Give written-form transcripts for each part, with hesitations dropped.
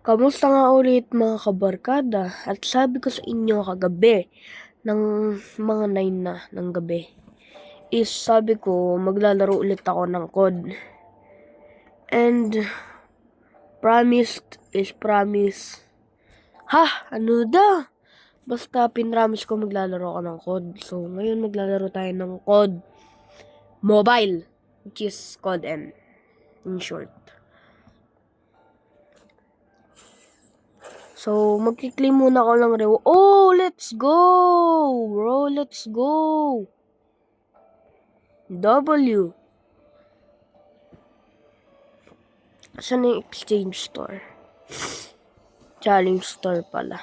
Kamusta nga ulit mga kabarkada? At sabi ko sa inyo kagabi ng mga 9 na ng gabi is sabi ko maglalaro ulit ako ng COD. And promised is promise. Ha? Ano da? Basta pinramis ko maglalaro ako ng COD. So ngayon maglalaro tayo ng COD Mobile, which is COD M in short. So, magki-claim muna ako ng reward. Oh, let's go! Bro, let's go! W. Saan yung exchange store? Challenge store pala.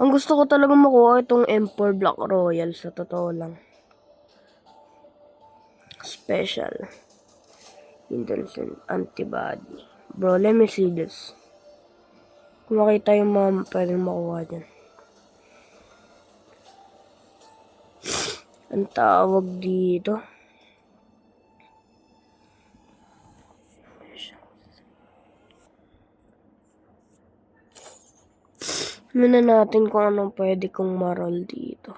Ang gusto ko talagang makuha itong M4 Black Royal sa totoo lang. Special. Intention antibody. Bro, let me see this. Kung makita yung mga pwedeng makuha dyan. Ang tawag dito. Muna natin kung anong pwede kong marol dito.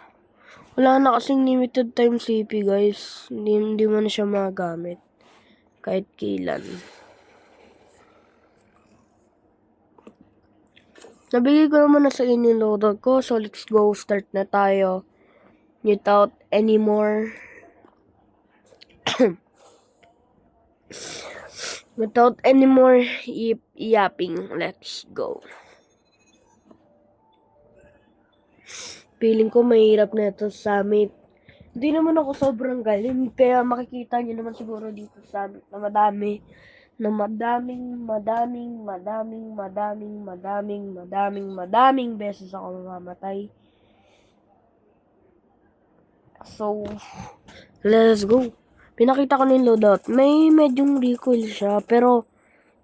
Wala na kasing limited time CP guys. Hindi mo na siya magamit. Kahit kailan. Nabigay ko naman na sa inyo yung loadout ko. So let's go. Start na tayo. Without any more. Without any more yapping. Let's go. Feeling ko mahirap na ito sa summit. Hindi naman ako sobrang galing. Kaya makikita nyo naman siguro dito sa summit na madaming beses ako mamamatay. So, let's go. Pinakita ko na yung loadout. May medyong recoil siya, pero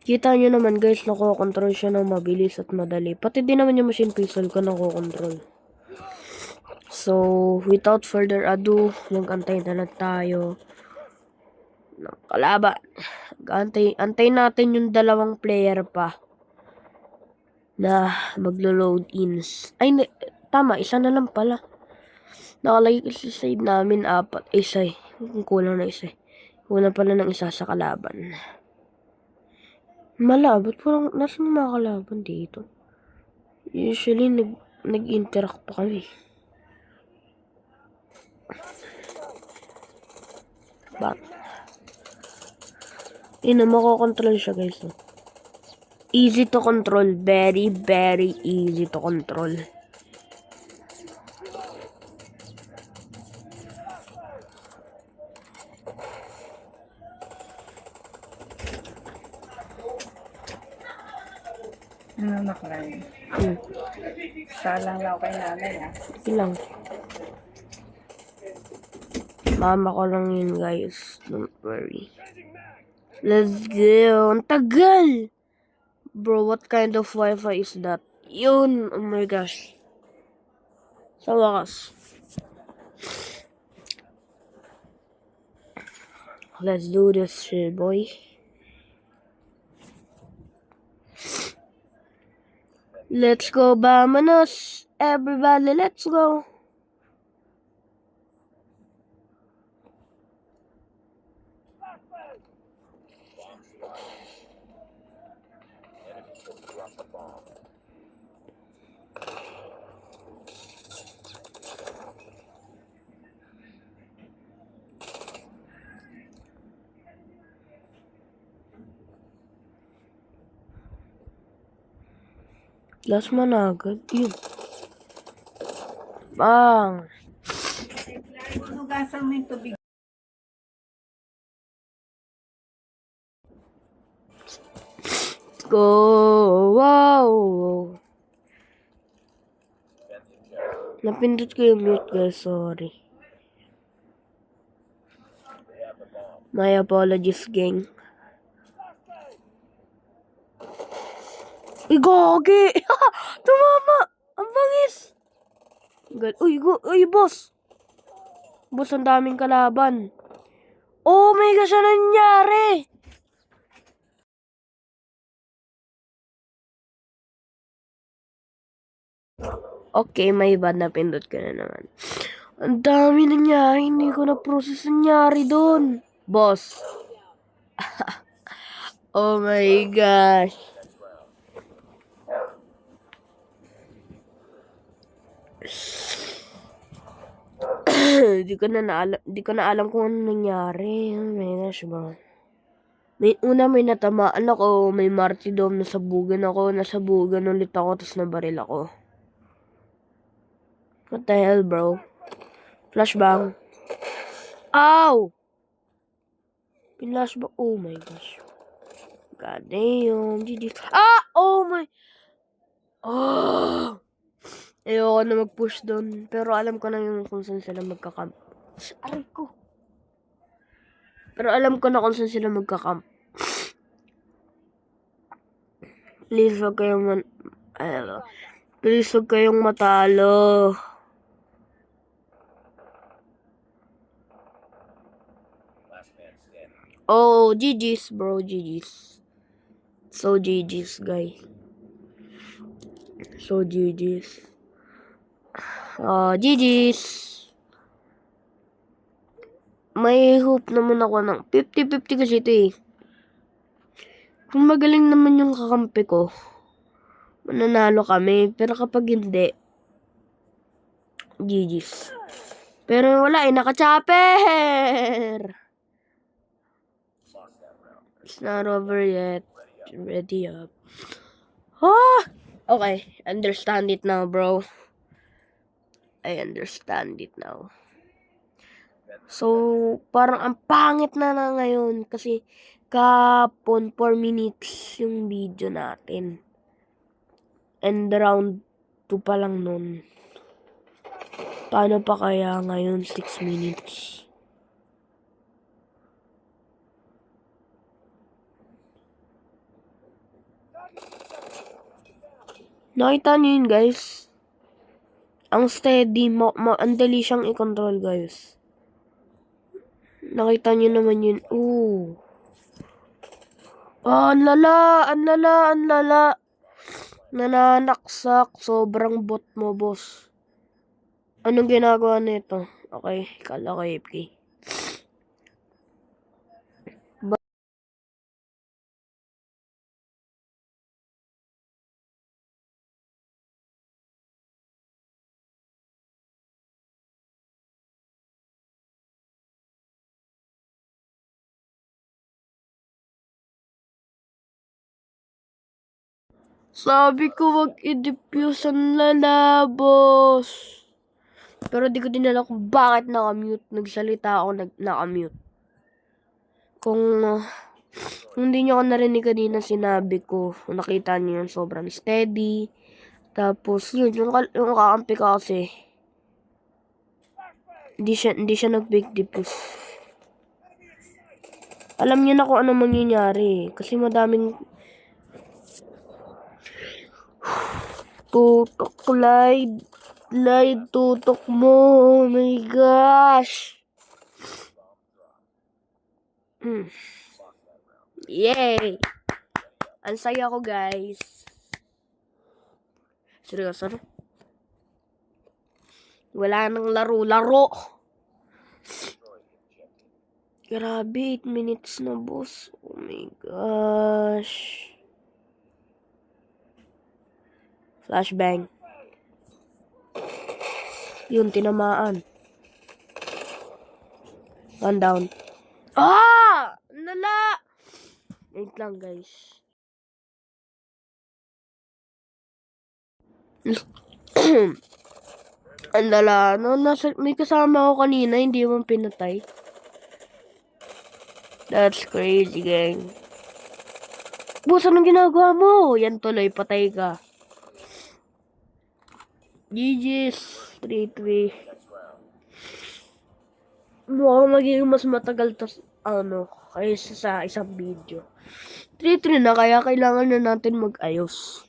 kita nyo naman guys, nakokontrol siya ng mabilis at madali. Pati din naman yung machine pistol ko nakokontrol. So, without further ado, mag-antay na lang tayo ng kalaban. Antay natin yung dalawang player pa na maglo-load ins. Ay, tama, isa na lang pala. Nakalagay kasi sa save namin 4. Isa eh. Kulang na isa eh. Kulang pala ng isa sa kalaban. Ba't parang nasan mga kalaban dito? Usually, nag-interact pa kami. But, makokontrol siya guys. Easy to control. Very, very easy to control. Ano nakalagay? Salang lang kay nanay Ilang. Mama ko lang yun guys. Don't worry. Let's go. Ang tagal! Bro, what kind of wifi is that? Yun! Oh my gosh. Sa wakas. Let's do this shit, boy. Let's go, vámonos. Everybody, let's go. Last man agad. Yun. Bang! Hugasan mo yung tubig. Go! Wow! Napindot ko yung mute guys, sorry. My apologies, gang. Uy, gogi! Tumama! Ang bangis! Uy, boss! Boss, ang daming kalaban. Oh my gosh, ano nangyari? Okay, may bad na pindot ka na naman. Ang dami nangyari. Hindi ko na-process nangyari doon. Boss. Oh my gosh. Di ko na alam kung ano nangyari. Oh my gosh, bro. May natamaan ako, may martyrdom, nasabugan ulit ako, tapos nabaril ako. What the hell, bro? Flashbang. Ow! Pinlashbang. Oh my gosh. God damn. GG. Ah! Oh my... Oh! Ayoko na mag-push doon. Pero alam ko na yung kung saan sila magkakamp. Aray ko. Pero alam ko na kung saan sila magkakamp. Please, wag kayong please, wag kayong matalo. Oh, GG's, bro. GG's. So, GG's, guys. So, GG's. GG's. May hope naman ako ng 50-50 kasi ito eh. Kung magaling naman yung kakampi ko, mananalo kami. Pero kapag hindi, GG's. Pero wala eh, naka-chopper! It's not over yet. Ready up. Okay, understand it now, bro. I understand it now. So, parang ang pangit na ngayon kasi kapon 4 minutes yung video natin. And round 2 pa lang nun. Paano pa kaya ngayon 6 minutes? Nakita niyo yun, guys? Ang steady, ang dali siyang i-control, guys. Nakita niyo naman yun. Ooh. Ang lala, ang lala, ang lala. Nananaksak. Sobrang bot mo, boss. Anong ginagawa nito? Okay, kala ko AFK. Sabi ko wag i-diffuse ang lala, boss. Pero di ko din alam kung bakit naka-mute. Nagsalita ako, naka-mute. Kung hindi nyo ako narinig kanina sinabi ko, nakita niyo yun, sobrang steady. Tapos yun, yung kakampi ka kasi, hindi siya nag-big diffuse. Alam niyo na kung ano mangyayari. Kasi madaming tutok, live tutok mo. Oh my gosh. Yay! Ang saya ko, guys. Seryoso na? Wala nang laro. Grabe, 8 minutes na, boss. Oh my gosh. Flashbang. Yun, tinamaan. One down. Nala! Wait lang, guys. Ang lala. May kasama ako kanina, hindi mo pinatay. That's crazy, gang. Boss, anong ginagawa mo? Yan tuloy, patay ka. GG's. 3-3. Mukhang magiging mas matagal kaysa sa isang video. 3-3 na, kaya kailangan na natin mag-ayos.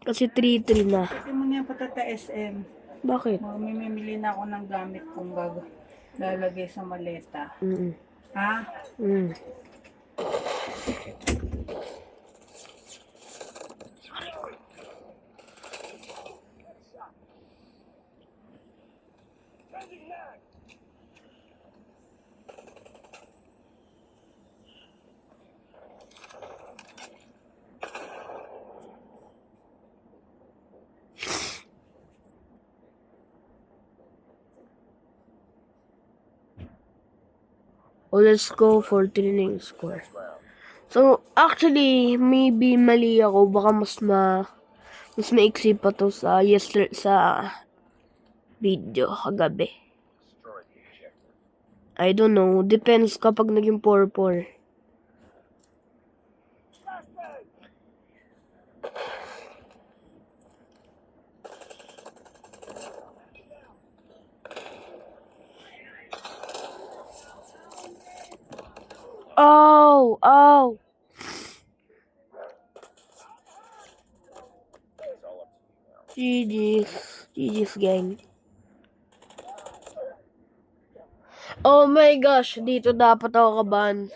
Kasi 3-3 na. Pwede mo niya patata SM. Bakit? Mamimili na ako ng gamit kong lalagay sa maleta. Ha? Oh, let's go for training score. So, actually, maybe mali ako. Baka mas maiksi pa to sa video kagabi. I don't know. Depends kapag naging 4-4. Oh! Oh! GG's. GG's gang. Oh my gosh, dito dapat ako kaban.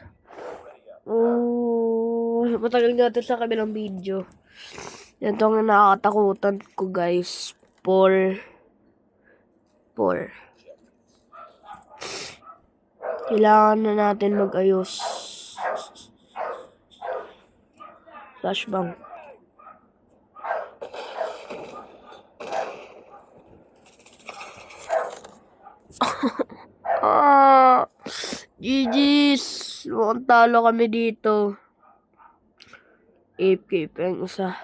Oh, matagal nga ito sa kabilang video. Ito ang nakakatakutan ko guys. 4. Kailangan na natin mag-ayos. Flashbang. GG's! Mukhang talo kami dito. AFK pa yung isa.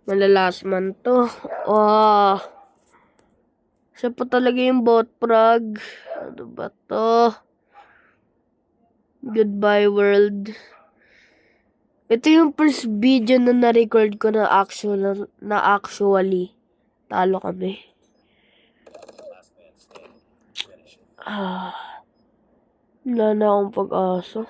Malalas man to. Siya pa talaga yung bot frag. Ano ba to? Goodbye world. Ito yung first video na na-record ko na actually talo kami. Wala na akong pag-asa.